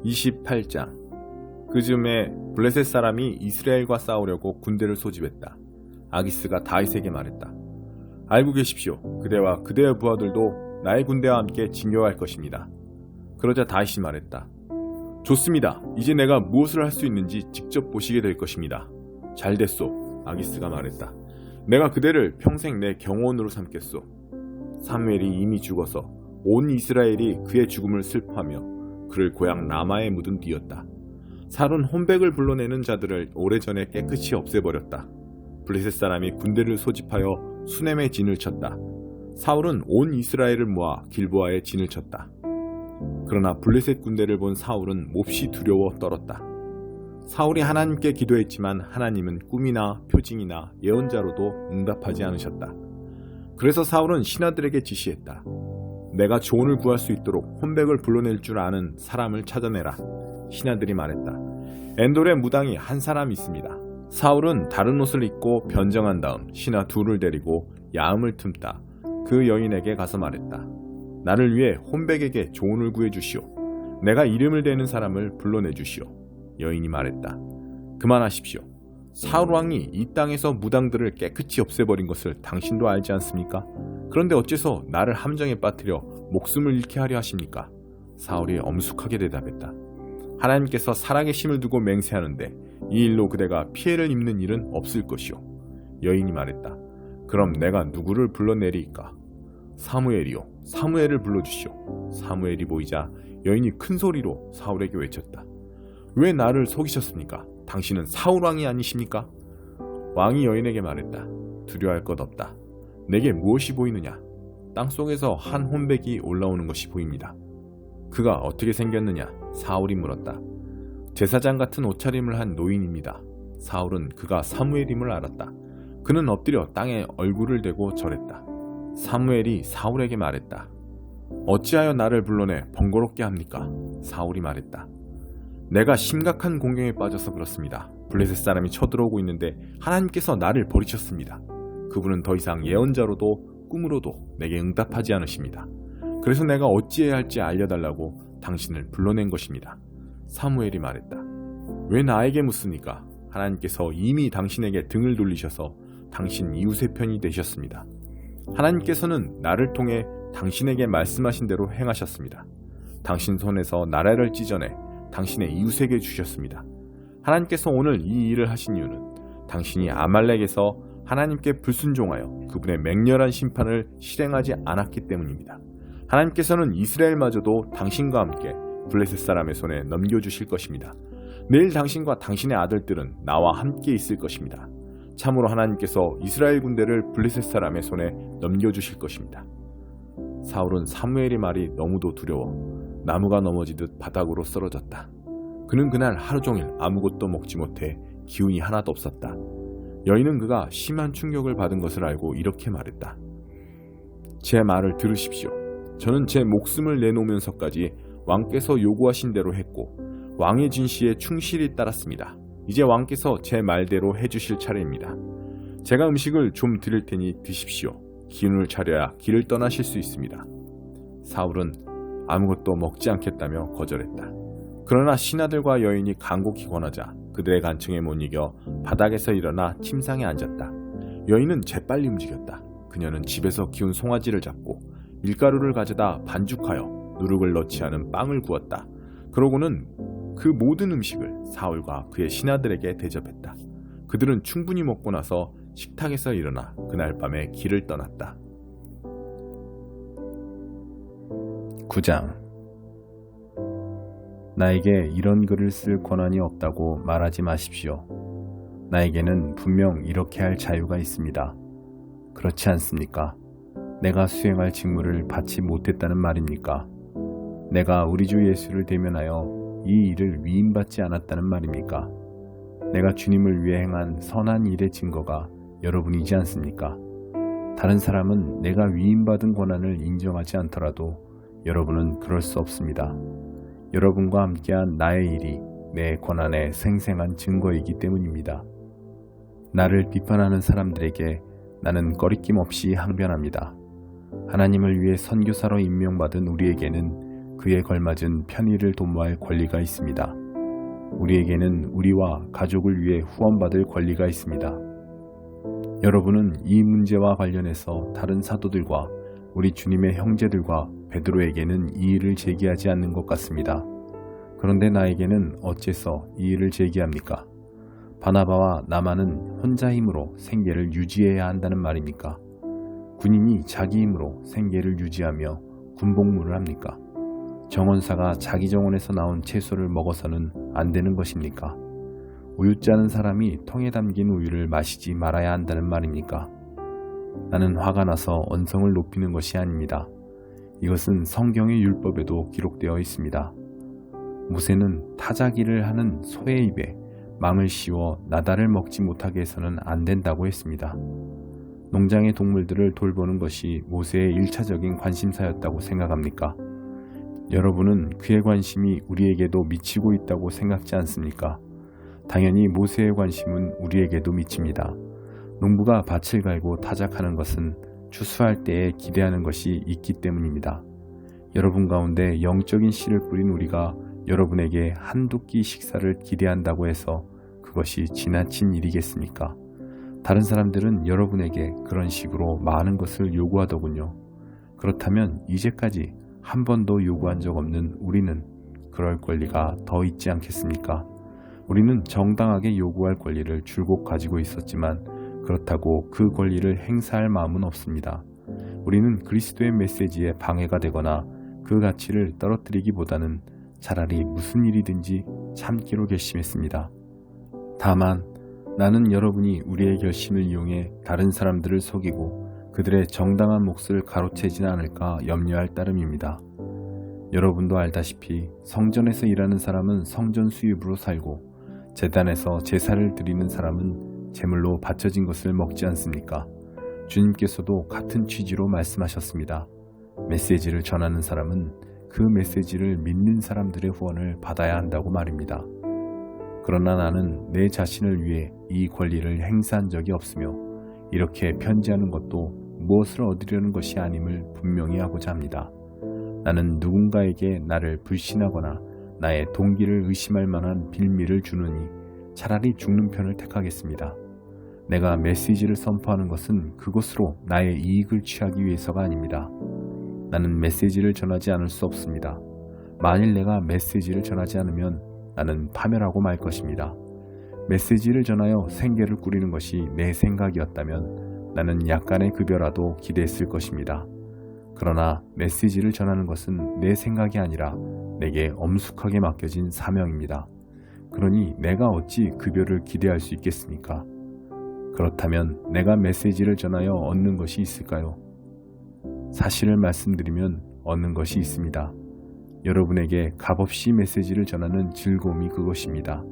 28장. 그즈음에 블레셋 사람이 이스라엘과 싸우려고 군대를 소집했다. 아기스가 다윗에게 말했다. 알고 계십시오. 그대와 그대의 부하들도 나의 군대와 함께 진격할 것입니다. 그러자 다윗이 말했다. 좋습니다. 이제 내가 무엇을 할 수 있는지 직접 보시게 될 것입니다. 잘됐소. 아기스가 말했다. 내가 그대를 평생 내 경호원으로 삼겠소. 사무엘이 이미 죽어서 온 이스라엘이 그의 죽음을 슬퍼하며 그를 고향 라마에 묻은 뒤였다. 사울은 혼백을 불러내는 자들을 오래전에 깨끗이 없애버렸다. 블레셋 사람이 군대를 소집하여 수넴에 진을 쳤다. 사울은 온 이스라엘을 모아 길보아에 진을 쳤다. 그러나 블레셋 군대를 본 사울은 몹시 두려워 떨었다. 사울이 하나님께 기도했지만 하나님은 꿈이나 표징이나 예언자로도 응답하지 않으셨다. 그래서 사울은 신하들에게 지시했다. 내가 조언을 구할 수 있도록 혼백을 불러낼 줄 아는 사람을 찾아내라. 신하들이 말했다. 엔돌의 무당이 한 사람 있습니다. 사울은 다른 옷을 입고 변정한 다음 신하 둘을 데리고 야음을 틈다 그 여인에게 가서 말했다. 나를 위해 혼백에게 조언을 구해주시오. 내가 이름을 대는 사람을 불러내주시오. 여인이 말했다. 그만하십시오. 사울 왕이 이 땅에서 무당들을 깨끗이 없애버린 것을 당신도 알지 않습니까? 그런데 어째서 나를 함정에 빠뜨려 목숨을 잃게 하려 하십니까? 사울이 엄숙하게 대답했다. 하나님께서 살아계심을 두고 맹세하는데 이 일로 그대가 피해를 입는 일은 없을 것이오. 여인이 말했다. 그럼 내가 누구를 불러내리이까? 사무엘이요. 사무엘을 불러주시오. 사무엘이 보이자 여인이 큰 소리로 사울에게 외쳤다. 왜 나를 속이셨습니까? 당신은 사울 왕이 아니십니까? 왕이 여인에게 말했다. 두려워할 것 없다. 내게 무엇이 보이느냐? 땅속에서 한 혼백이 올라오는 것이 보입니다. 그가 어떻게 생겼느냐? 사울이 물었다. 제사장 같은 옷차림을 한 노인입니다. 사울은 그가 사무엘임을 알았다. 그는 엎드려 땅에 얼굴을 대고 절했다. 사무엘이 사울에게 말했다. 어찌하여 나를 불러내 번거롭게 합니까? 사울이 말했다. 내가 심각한 공경에 빠져서 그렇습니다. 블레셋 사람이 쳐들어오고 있는데 하나님께서 나를 버리셨습니다. 그분은 더 이상 예언자로도 꿈으로도 내게 응답하지 않으십니다. 그래서 내가 어찌해야 할지 알려달라고 당신을 불러낸 것입니다. 사무엘이 말했다. 왜 나에게 묻습니까? 하나님께서 이미 당신에게 등을 돌리셔서 당신 이웃의 편이 되셨습니다. 하나님께서는 나를 통해 당신에게 말씀하신 대로 행하셨습니다. 당신 손에서 나라를 찢어내 당신의 이웃에게 주셨습니다. 하나님께서 오늘 이 일을 하신 이유는 당신이 아말렉에서 하나님께 불순종하여 그분의 맹렬한 심판을 실행하지 않았기 때문입니다. 하나님께서는 이스라엘마저도 당신과 함께 블레셋 사람의 손에 넘겨주실 것입니다. 내일 당신과 당신의 아들들은 나와 함께 있을 것입니다. 참으로 하나님께서 이스라엘 군대를 블레셋 사람의 손에 넘겨주실 것입니다. 사울은 사무엘의 말이 너무도 두려워 나무가 넘어지듯 바닥으로 쓰러졌다. 그는 그날 하루 종일 아무것도 먹지 못해 기운이 하나도 없었다. 여인은 그가 심한 충격을 받은 것을 알고 이렇게 말했다. 제 말을 들으십시오. 저는 제 목숨을 내놓으면서까지 왕께서 요구하신 대로 했고 왕의 진시에 충실히 따랐습니다. 이제 왕께서 제 말대로 해주실 차례입니다. 제가 음식을 좀 드릴 테니 드십시오. 기운을 차려야 길을 떠나실 수 있습니다. 사울은 아무것도 먹지 않겠다며 거절했다. 그러나 신하들과 여인이 간곡히 권하자 그들의 간청에 못 이겨 바닥에서 일어나 침상에 앉았다. 여인은 재빨리 움직였다. 그녀는 집에서 기운 송아지를 잡고 밀가루를 가져다 반죽하여 누룩을 넣지 않은 빵을 구웠다. 그러고는 그 모든 음식을 사울과 그의 신하들에게 대접했다. 그들은 충분히 먹고 나서 식탁에서 일어나 그날 밤에 길을 떠났다. 9장. 나에게 이런 글을 쓸 권한이 없다고 말하지 마십시오. 나에게는 분명 이렇게 할 자유가 있습니다. 그렇지 않습니까? 내가 수행할 직무를 받지 못했다는 말입니까? 내가 우리 주 예수를 대면하여 이 일을 위임받지 않았다는 말입니까? 내가 주님을 위해 행한 선한 일의 증거가 여러분이지 않습니까? 다른 사람은 내가 위임받은 권한을 인정하지 않더라도 여러분은 그럴 수 없습니다. 여러분과 함께한 나의 일이 내 권한의 생생한 증거이기 때문입니다. 나를 비판하는 사람들에게 나는 꺼리낌 없이 항변합니다. 하나님을 위해 선교사로 임명받은 우리에게는 그에 걸맞은 편의를 도모할 권리가 있습니다. 우리에게는 우리와 가족을 위해 후원받을 권리가 있습니다. 여러분은 이 문제와 관련해서 다른 사도들과 우리 주님의 형제들과 베드로에게는 이의를 제기하지 않는 것 같습니다. 그런데 나에게는 어째서 이의를 제기합니까? 바나바와 나만은 혼자 힘으로 생계를 유지해야 한다는 말입니까? 군인이 자기 힘으로 생계를 유지하며 군복무를 합니까? 정원사가 자기 정원에서 나온 채소를 먹어서는 안 되는 것입니까? 우유 짜는 사람이 통에 담긴 우유를 마시지 말아야 한다는 말입니까? 나는 화가 나서 언성을 높이는 것이 아닙니다. 이것은 성경의 율법에도 기록되어 있습니다. 모세는 타자기를 하는 소의 입에 망을 씌워 나달을 먹지 못하게 해서는 안 된다고 했습니다. 농장의 동물들을 돌보는 것이 모세의 1차적인 관심사였다고 생각합니까? 여러분은 그의 관심이 우리에게도 미치고 있다고 생각지 않습니까? 당연히 모세의 관심은 우리에게도 미칩니다. 농부가 밭을 갈고 타작하는 것은 추수할 때에 기대하는 것이 있기 때문입니다. 여러분 가운데 영적인 씨를 뿌린 우리가 여러분에게 한두 끼 식사를 기대한다고 해서 그것이 지나친 일이겠습니까? 다른 사람들은 여러분에게 그런 식으로 많은 것을 요구하더군요. 그렇다면 이제까지 한 번도 요구한 적 없는 우리는 그럴 권리가 더 있지 않겠습니까? 우리는 정당하게 요구할 권리를 줄곧 가지고 있었지만 그렇다고 그 권리를 행사할 마음은 없습니다. 우리는 그리스도의 메시지에 방해가 되거나 그 가치를 떨어뜨리기보다는 차라리 무슨 일이든지 참기로 결심했습니다. 다만 나는 여러분이 우리의 결심을 이용해 다른 사람들을 속이고 그들의 정당한 몫을 가로채지는 않을까 염려할 따름입니다. 여러분도 알다시피 성전에서 일하는 사람은 성전 수입으로 살고 제단에서 제사를 드리는 사람은 제물로 바쳐진 것을 먹지 않습니까? 주님께서도 같은 취지로 말씀하셨습니다. 메시지를 전하는 사람은 그 메시지를 믿는 사람들의 후원을 받아야 한다고 말입니다. 그러나 나는 내 자신을 위해 이 권리를 행사한 적이 없으며 이렇게 편지하는 것도 무엇을 얻으려는 것이 아님을 분명히 하고자 합니다. 나는 누군가에게 나를 불신하거나 나의 동기를 의심할 만한 빌미를 주느니 차라리 죽는 편을 택하겠습니다. 내가 메시지를 선포하는 것은 그것으로 나의 이익을 취하기 위해서가 아닙니다. 나는 메시지를 전하지 않을 수 없습니다. 만일 내가 메시지를 전하지 않으면 나는 파멸하고 말 것입니다. 메시지를 전하여 생계를 꾸리는 것이 내 생각이었다면 나는 약간의 급여라도 기대했을 것입니다. 그러나 메시지를 전하는 것은 내 생각이 아니라 내게 엄숙하게 맡겨진 사명입니다. 그러니 내가 어찌 급여를 기대할 수 있겠습니까? 그렇다면 내가 메시지를 전하여 얻는 것이 있을까요? 사실을 말씀드리면 얻는 것이 있습니다. 여러분에게 값없이 메시지를 전하는 즐거움이 그것입니다.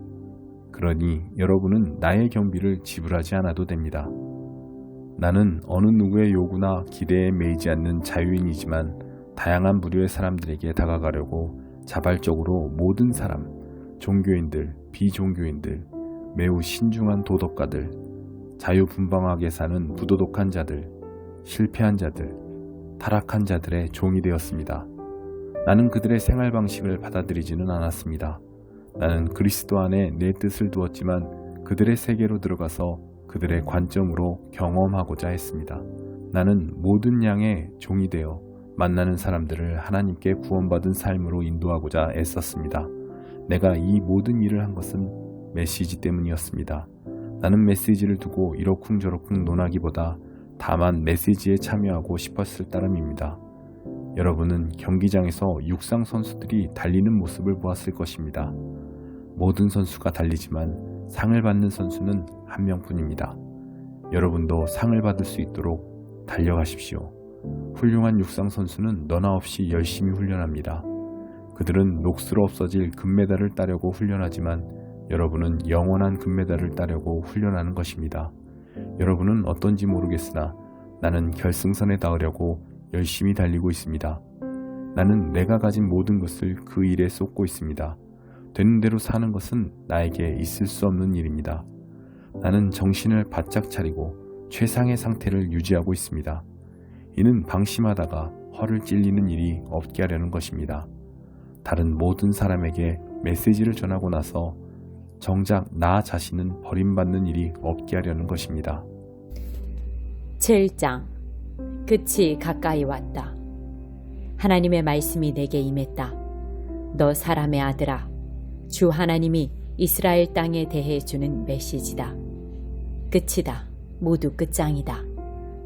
그러니 여러분은 나의 경비를 지불하지 않아도 됩니다. 나는 어느 누구의 요구나 기대에 매이지 않는 자유인이지만 다양한 부류의 사람들에게 다가가려고 자발적으로 모든 사람, 종교인들, 비종교인들, 매우 신중한 도덕가들, 자유분방하게 사는 부도덕한 자들, 실패한 자들, 타락한 자들의 종이 되었습니다. 나는 그들의 생활 방식을 받아들이지는 않았습니다. 나는 그리스도 안에 내 뜻을 두었지만 그들의 세계로 들어가서 그들의 관점으로 경험하고자 했습니다. 나는 모든 양의 종이 되어 만나는 사람들을 하나님께 구원받은 삶으로 인도하고자 애썼습니다. 내가 이 모든 일을 한 것은 메시지 때문이었습니다. 나는 메시지를 두고 이러쿵저러쿵 논하기보다 다만 메시지에 참여하고 싶었을 따름입니다. 여러분은 경기장에서 육상 선수들이 달리는 모습을 보았을 것입니다. 모든 선수가 달리지만 상을 받는 선수는 한 명뿐입니다. 여러분도 상을 받을 수 있도록 달려가십시오. 훌륭한 육상 선수는 너나 없이 열심히 훈련합니다. 그들은 녹슬어 없어질 금메달을 따려고 훈련하지만 여러분은 영원한 금메달을 따려고 훈련하는 것입니다. 여러분은 어떤지 모르겠으나 나는 결승선에 닿으려고 열심히 달리고 있습니다. 나는 내가 가진 모든 것을 그 일에 쏟고 있습니다. 되는 대로 사는 것은 나에게 있을 수 없는 일입니다. 나는 정신을 바짝 차리고 최상의 상태를 유지하고 있습니다. 이는 방심하다가 허를 찔리는 일이 없게 하려는 것입니다. 다른 모든 사람에게 메시지를 전하고 나서 정작 나 자신은 버림받는 일이 없게 하려는 것입니다. 7장. 끝이 가까이 왔다. 하나님의 말씀이 내게 임했다. 너 사람의 아들아, 주 하나님이 이스라엘 땅에 대해 주는 메시지다. 끝이다. 모두 끝장이다.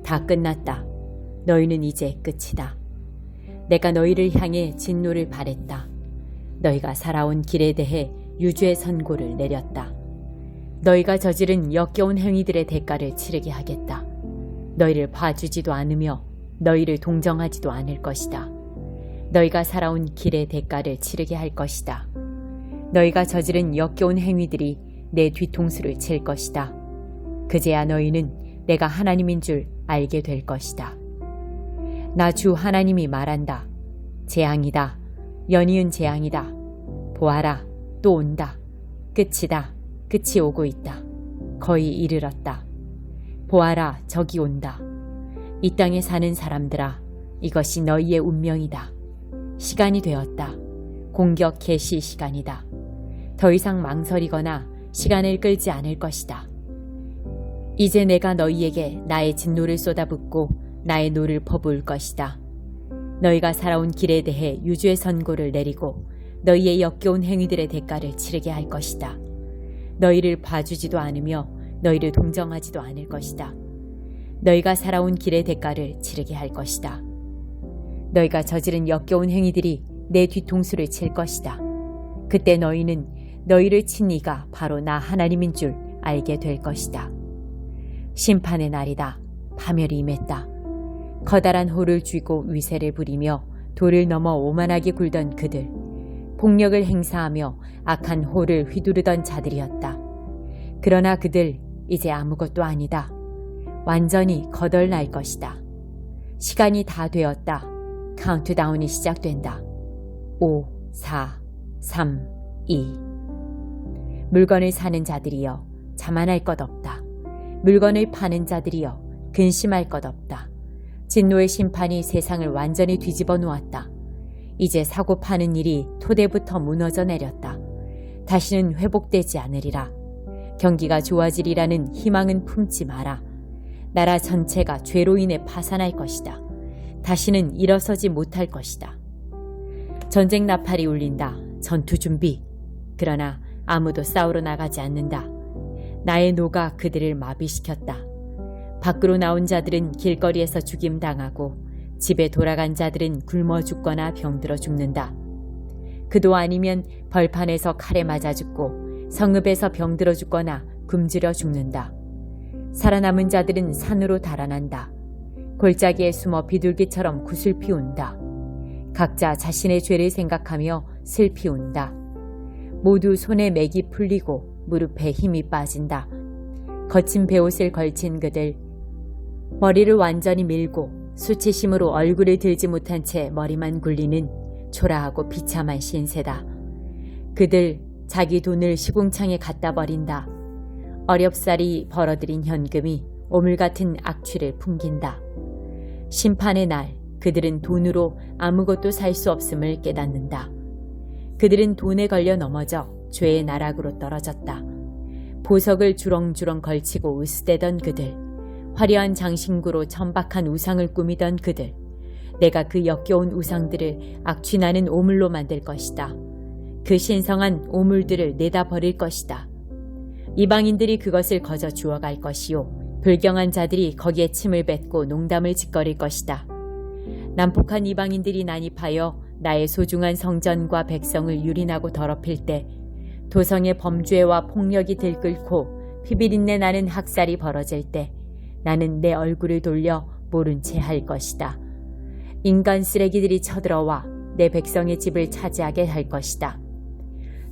다 끝났다. 너희는 이제 끝이다. 내가 너희를 향해 진노를 발했다. 너희가 살아온 길에 대해 유죄의 선고를 내렸다. 너희가 저지른 역겨운 행위들의 대가를 치르게 하겠다. 너희를 봐주지도 않으며 너희를 동정하지도 않을 것이다. 너희가 살아온 길의 대가를 치르게 할 것이다. 너희가 저지른 역겨운 행위들이 내 뒤통수를 칠 것이다. 그제야 너희는 내가 하나님인 줄 알게 될 것이다. 나 주 하나님이 말한다. 재앙이다. 연이은 재앙이다. 보아라, 또 온다. 끝이다. 끝이 오고 있다. 거의 이르렀다. 보아라, 저기 온다. 이 땅에 사는 사람들아, 이것이 너희의 운명이다. 시간이 되었다. 공격 개시 시간이다. 더 이상 망설이거나 시간을 끌지 않을 것이다. 이제 내가 너희에게 나의 진노를 쏟아붓고 나의 노를 퍼부을 것이다. 너희가 살아온 길에 대해 유죄의 선고를 내리고 너희의 역겨운 행위들의 대가를 치르게 할 것이다. 너희를 봐주지도 않으며 너희를 동정하지도 않을 것이다. 너희가 살아온 길의 대가를 치르게 할 것이다. 너희가 저지른 역겨운 행위들이 내 뒤통수를 칠 것이다. 그때 너희는 너희를 친 이가 바로 나 하나님인 줄 알게 될 것이다. 심판의 날이다. 파멸이 임했다. 커다란 호를 쥐고 위세를 부리며 돌을 넘어 오만하게 굴던 그들, 폭력을 행사하며 악한 호를 휘두르던 자들이었다. 그러나 그들 이제 아무것도 아니다. 완전히 거덜날 것이다. 시간이 다 되었다. 카운트다운이 시작된다. 5, 4, 3, 2. 물건을 사는 자들이여 자만할 것 없다. 물건을 파는 자들이여 근심할 것 없다. 진노의 심판이 세상을 완전히 뒤집어 놓았다. 이제 사고 파는 일이 토대부터 무너져 내렸다. 다시는 회복되지 않으리라. 경기가 좋아지리라는 희망은 품지 마라. 나라 전체가 죄로 인해 파산할 것이다. 다시는 일어서지 못할 것이다. 전쟁 나팔이 울린다. 전투 준비. 그러나 아무도 싸우러 나가지 않는다. 나의 노가 그들을 마비시켰다. 밖으로 나온 자들은 길거리에서 죽임당하고 집에 돌아간 자들은 굶어 죽거나 병들어 죽는다. 그도 아니면 벌판에서 칼에 맞아 죽고 성읍에서 병들어 죽거나 굶주려 죽는다. 살아남은 자들은 산으로 달아난다. 골짜기에 숨어 비둘기처럼 구슬피 운다. 각자 자신의 죄를 생각하며 슬피 운다. 모두 손에 맥이 풀리고 무릎에 힘이 빠진다. 거친 베옷을 걸친 그들, 머리를 완전히 밀고 수치심으로 얼굴을 들지 못한 채 머리만 굴리는 초라하고 비참한 신세다. 그들 자기 돈을 시궁창에 갖다 버린다. 어렵사리 벌어들인 현금이 오물 같은 악취를 풍긴다. 심판의 날 그들은 돈으로 아무것도 살 수 없음을 깨닫는다. 그들은 돈에 걸려 넘어져 죄의 나락으로 떨어졌다. 보석을 주렁주렁 걸치고 으스대던 그들, 화려한 장신구로 천박한 우상을 꾸미던 그들, 내가 그 역겨운 우상들을 악취나는 오물로 만들 것이다. 그 신성한 오물들을 내다 버릴 것이다. 이방인들이 그것을 거저 주워갈 것이요, 불경한 자들이 거기에 침을 뱉고 농담을 짓거릴 것이다. 난폭한 이방인들이 난입하여 나의 소중한 성전과 백성을 유린하고 더럽힐 때, 도성의 범죄와 폭력이 들끓고 피비린내 나는 학살이 벌어질 때, 나는 내 얼굴을 돌려 모른 채 할 것이다. 인간 쓰레기들이 쳐들어와 내 백성의 집을 차지하게 할 것이다.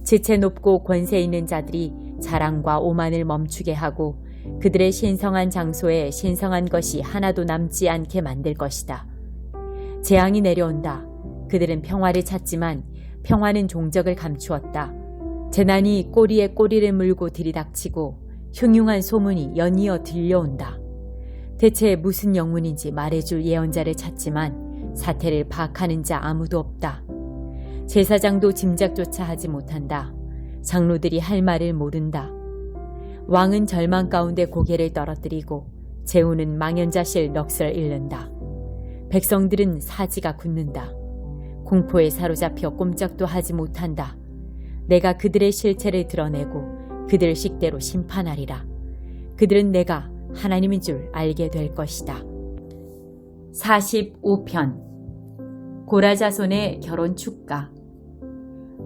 지체 높고 권세 있는 자들이 자랑과 오만을 멈추게 하고 그들의 신성한 장소에 신성한 것이 하나도 남지 않게 만들 것이다. 재앙이 내려온다. 그들은 평화를 찾지만 평화는 종적을 감추었다. 재난이 꼬리에 꼬리를 물고 들이닥치고 흉흉한 소문이 연이어 들려온다. 대체 무슨 영문인지 말해줄 예언자를 찾지만 사태를 파악하는 자 아무도 없다. 제사장도 짐작조차 하지 못한다. 장로들이 할 말을 모른다. 왕은 절망 가운데 고개를 떨어뜨리고 제후는 망연자실 넋을 잃는다. 백성들은 사지가 굳는다. 공포에 사로잡혀 꼼짝도 하지 못한다. 내가 그들의 실체를 드러내고 그들을 식대로 심판하리라. 그들은 내가 하나님인 줄 알게 될 것이다. 45편 고라자손의 결혼 축가.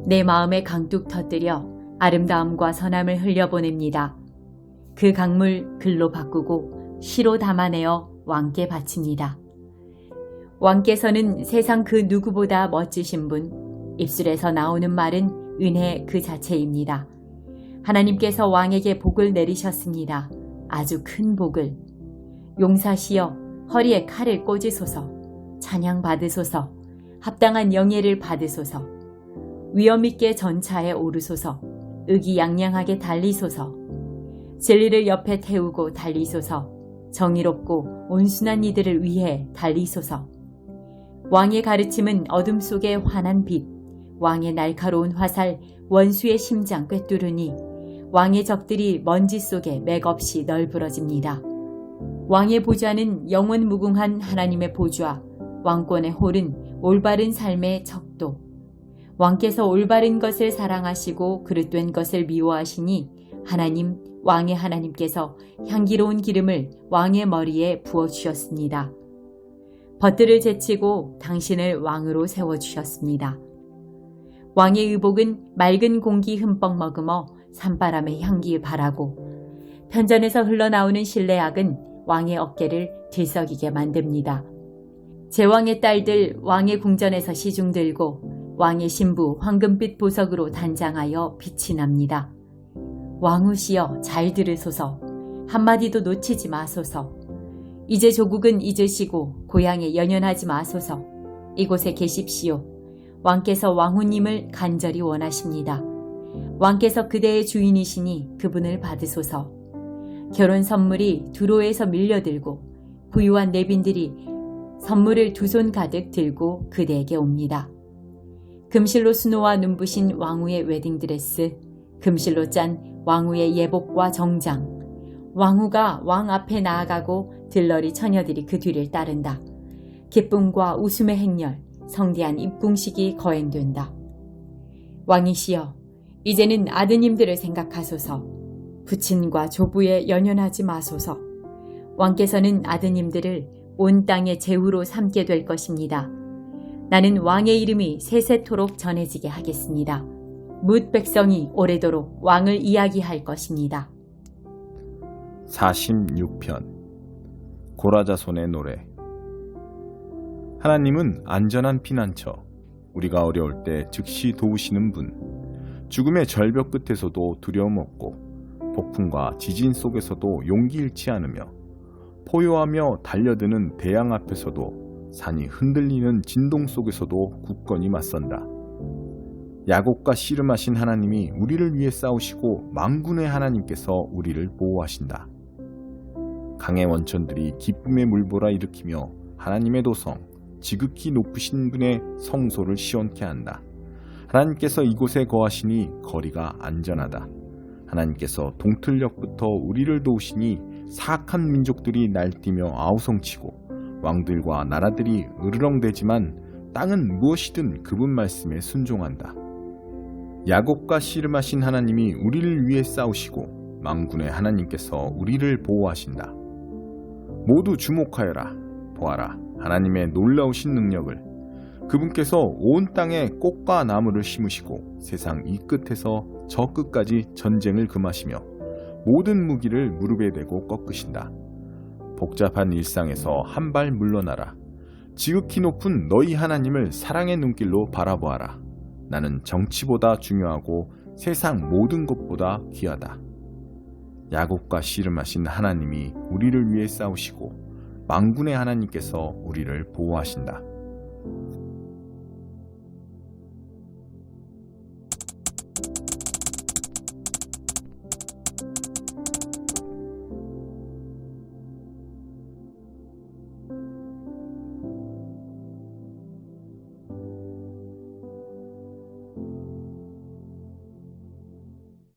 내 마음에 강둑 터뜨려 아름다움과 선함을 흘려보냅니다. 그 강물 글로 바꾸고 시로 담아내어 왕께 바칩니다. 왕께서는 세상 그 누구보다 멋지신 분, 입술에서 나오는 말은 은혜 그 자체입니다. 하나님께서 왕에게 복을 내리셨습니다. 아주 큰 복을. 용사시여 허리에 칼을 꽂으소서. 찬양 받으소서. 합당한 영예를 받으소서. 위엄 있게 전차에 오르소서. 의기양양하게 달리소서. 진리를 옆에 태우고 달리소서. 정의롭고 온순한 이들을 위해 달리소서. 왕의 가르침은 어둠 속의 환한 빛, 왕의 날카로운 화살, 원수의 심장 꿰뚫으니 왕의 적들이 먼지 속에 맥없이 널브러집니다. 왕의 보좌는 영원 무궁한 하나님의 보좌, 왕권의 홀은 올바른 삶의 척도. 왕께서 올바른 것을 사랑하시고 그릇된 것을 미워하시니 하나님, 왕의 하나님께서 향기로운 기름을 왕의 머리에 부어주셨습니다. 벗들을 제치고 당신을 왕으로 세워주셨습니다. 왕의 의복은 맑은 공기 흠뻑 머금어 산바람의 향기 바라고 편전에서 흘러나오는 신뢰악은 왕의 어깨를 들썩이게 만듭니다. 제왕의 딸들 왕의 궁전에서 시중 들고 왕의 신부 황금빛 보석으로 단장하여 빛이 납니다. 왕후시여 잘 들으소서. 한마디도 놓치지 마소서. 이제 조국은 잊으시고 고향에 연연하지 마소서. 이곳에 계십시오. 왕께서 왕후님을 간절히 원하십니다. 왕께서 그대의 주인이시니 그분을 받으소서. 결혼 선물이 두로에서 밀려들고 부유한 내빈들이 선물을 두 손 가득 들고 그대에게 옵니다. 금실로 수놓아 눈부신 왕후의 웨딩드레스, 금실로 짠 왕후의 예복과 정장, 왕후가 왕 앞에 나아가고 들러리 처녀들이 그 뒤를 따른다. 기쁨과 웃음의 행렬, 성대한 입궁식이 거행된다. 왕이시여, 이제는 아드님들을 생각하소서. 부친과 조부에 연연하지 마소서. 왕께서는 아드님들을 온 땅의 제후로 삼게 될 것입니다. 나는 왕의 이름이 세세토록 전해지게 하겠습니다. 뭇 백성이 오래도록 왕을 이야기할 것입니다. 46편 고라자손의 노래. 하나님은 안전한 피난처, 우리가 어려울 때 즉시 도우시는 분. 죽음의 절벽 끝에서도 두려움 없고 폭풍과 지진 속에서도 용기 잃지 않으며 포효하며 달려드는 대양 앞에서도 산이 흔들리는 진동 속에서도 굳건히 맞선다. 야곱과 씨름하신 하나님이 우리를 위해 싸우시고 만군의 하나님께서 우리를 보호하신다. 강의 원천들이 기쁨의 물보라 일으키며 하나님의 도성, 지극히 높으신 분의 성소를 시원케 한다. 하나님께서 이곳에 거하시니 거리가 안전하다. 하나님께서 동틀녘부터 우리를 도우시니 사악한 민족들이 날뛰며 아우성치고 왕들과 나라들이 으르렁대지만 땅은 무엇이든 그분 말씀에 순종한다. 야곱과 씨름하신 하나님이 우리를 위해 싸우시고 만군의 하나님께서 우리를 보호하신다. 모두 주목하여라. 보아라. 하나님의 놀라우신 능력을. 그분께서 온 땅에 꽃과 나무를 심으시고 세상 이 끝에서 저 끝까지 전쟁을 금하시며 모든 무기를 무릎에 대고 꺾으신다. 복잡한 일상에서 한 발 물러나라. 지극히 높은 너희 하나님을 사랑의 눈길로 바라보아라. 나는 정치보다 중요하고 세상 모든 것보다 귀하다. 야곱과 씨름하신 하나님이 우리를 위해 싸우시고 만군의 하나님께서 우리를 보호하신다.